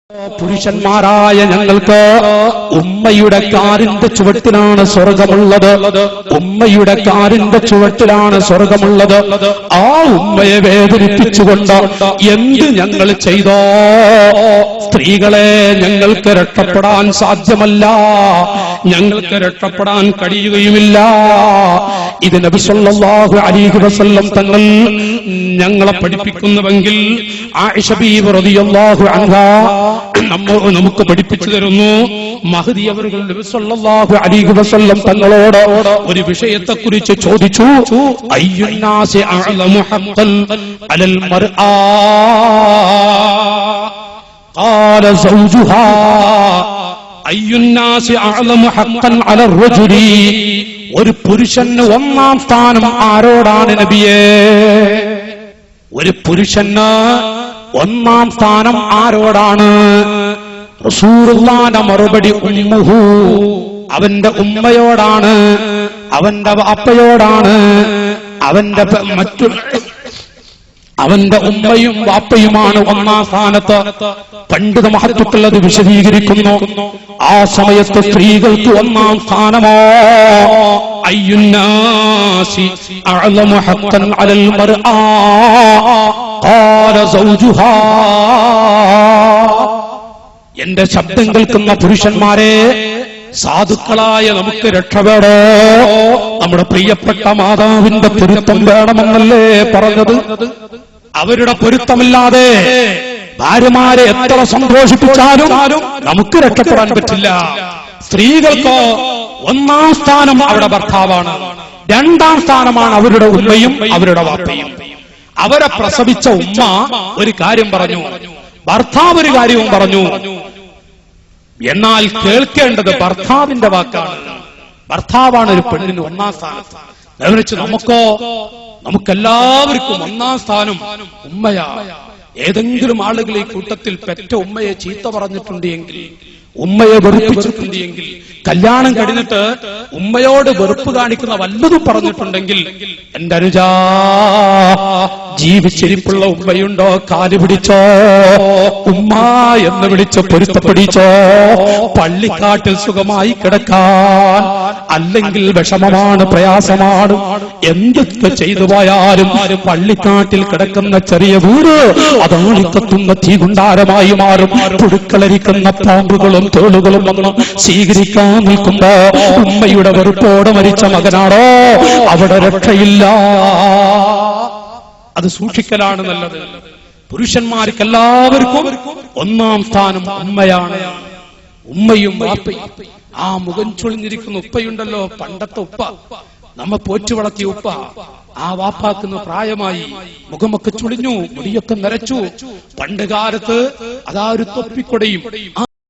പുരുഷന്മാരായ ഞങ്ങൾക്ക് ഉമ്മയുടെ കാലിന്റെ ചുവട്ടിലാണ് സ്വർഗമുള്ളത്. ഉമ്മയുടെ കാലിന്റെ ചുവട്ടിലാണ് സ്വർഗമുള്ളത്. ആ ഉമ്മയെ വേദനിപ്പിച്ചുകൊണ്ട് എന്ത് ഞങ്ങൾ ചെയ്തോ സ്ത്രീകളെ ഞങ്ങൾക്ക് രക്ഷപ്പെടാൻ സാധ്യമല്ല, ഞങ്ങൾക്ക് രക്ഷപ്പെടാൻ കഴിയുകയുമില്ല. ഇത് നബി സല്ലല്ലാഹു അലൈഹി വസല്ലം തങ്ങൾ ഞങ്ങളെ പഠിപ്പിക്കുന്നുവെങ്കിൽ ആയിഷ ബീവി റളിയല്ലാഹു അൻഹാ നമുക്ക് പഠിപ്പിച്ചു തരുന്നു. മഹദി അവர்கள் നബി സല്ലല്ലാഹു അലൈഹി വസല്ലം തങ്ങളോട് ഒരു വിഷയത്തെക്കുറിച്ച് ചോദിച്ചു. അയ്യുന്നാസി അഅലമു ഹഖ്ഖൻ അലൽ മർആ ഖാല സൗജുഹാ അയ്യുന്നാസി അഅലമു ഹഖ്ഖൻ അലർ റജുലി. ഒരു പുരുഷന് ഒന്നാം സ്ഥാനം ആരോടാണ് നബിയേ? ഒരു പുരുഷന് ഒന്നാം സ്ഥാനം ആരോടാണ്? റസൂലുള്ളാഹിന്റെ മറുപടി ഉമ്മുഹു, അവന്റെ ഉമ്മയോടാണ്, അവന്റെ വാപ്പയോടാണ്. അവന്റെ ഉമ്മയും വാപ്പയുമാണ് ഒന്നാം സ്ഥാനത്ത്. പണ്ഡിത മഹത്തുക്കൾ അത് വിശദീകരിക്കുന്നു. ആ സമയത്ത് സ്ത്രീകൾക്ക് ഒന്നാം സ്ഥാനമോ? അയ്യുന്നാസി അഅലമു ഹഖ്ഖൻ അലൽ മർആ ഖാല സൗജുഹാ. എന്റെ ശബ്ദം കേൾക്കുന്ന പുരുഷന്മാരെ, സാധുക്കളായ നമുക്ക് രക്ഷപ്പെടോ? നമ്മുടെ പ്രിയപ്പെട്ട മാതാവിന്റെ പൊരുത്തം വേണമെന്നല്ലേ പറഞ്ഞത്? അവരുടെ പൊരുത്തമില്ലാതെ ഭാര്യമാരെ എത്ര സന്തോഷിപ്പിച്ചാലും നമുക്ക് രക്ഷപ്പെടാൻ പറ്റില്ല. സ്ത്രീകൾക്ക് ഒന്നാം സ്ഥാനം അവരുടെ ഭർത്താവാണ്, രണ്ടാം സ്ഥാനമാണ് അവരുടെ ഉമ്മയും അവരുടെ വാപ്പയും. അവരെ പ്രസവിച്ച ഉമ്മ ഒരു കാര്യം പറഞ്ഞു, ഭർത്താവ് ഒരു കാര്യവും പറഞ്ഞു. എന്നാൽ കേൾക്കേണ്ടത് ഭർത്താവിന്റെ വാക്കാണ്. ഭർത്താവാണ് ഒരു പെണ്ണിന് ഒന്നാം സ്ഥാനത്ത്. വിവരിച്ച് നമുക്കെല്ലാവർക്കും ഒന്നാം സ്ഥാനം ഉമ്മയാ. ഏതെങ്കിലും ആളുകൾ ഈ കൂട്ടത്തിൽ പെറ്റ ഉമ്മയെ ചീത്ത പറഞ്ഞിട്ടുണ്ട് എങ്കിൽ, ഉമ്മയെ വെറുപ്പിച്ചിട്ടുണ്ട് എങ്കിൽ, കല്യാണം കഴിഞ്ഞിട്ട് ഉമ്മയോട് വെറുപ്പ് കാണിക്കുന്ന വല്ലതും പറഞ്ഞിട്ടുണ്ടെങ്കിൽ, എന്റെ അനുജാ, ജീവിച്ചിരിപ്പുള്ള ഉമ്മയുണ്ടോ? കാല് പിടിച്ചോ, ഉമ്മ എന്ന് വിളിച്ച് പൊരുത്തപ്പെടിച്ചോ. പള്ളിക്കാട്ടിൽ സുഖമായി കിടക്കാൻ, അല്ലെങ്കിൽ വിഷമമാണ്, പ്രയാസമാണ്, എന്തൊക്കെ ചെയ്തു പോയാലും പള്ളിക്കാട്ടിൽ കിടക്കുന്ന ചെറിയ വീട് അതാളിക്കത്തുന്ന തീകുണ്ടാരമായി മാറും. പുഴുക്കളരിക്കുന്ന പാമ്പുകളും തോളുകളും വന്ന് സ്വീകരിക്കാൻ നിൽക്കുമ്പോ ഉമ്മയുടെ വെറുപ്പോടെ മരിച്ച മകനാണോ? അവിടെ രക്ഷയില്ല. അത് സൂക്ഷിക്കലാണ് നല്ലത്. പുരുഷന്മാർക്ക് എല്ലാവർക്കും ഒന്നാം സ്ഥാനം ഉമ്മയാണ്. ഉമ്മയും വാപ്പയും. ആ മുഖം ചൊളിഞ്ഞിരിക്കുന്ന ഉപ്പയുണ്ടല്ലോ, പണ്ടത്തെ ഉപ്പ, നമ്മ പോറ്റു വളർത്തിയ ഉപ്പ. ആ വാപ്പാക്കുന്ന പ്രായമായി, മുഖമൊക്കെ ചുളിഞ്ഞു, മുടിയൊക്കെ നരച്ചു. പണ്ട് കാലത്ത് അതാ ഒരു തൊപ്പിക്കൊടയും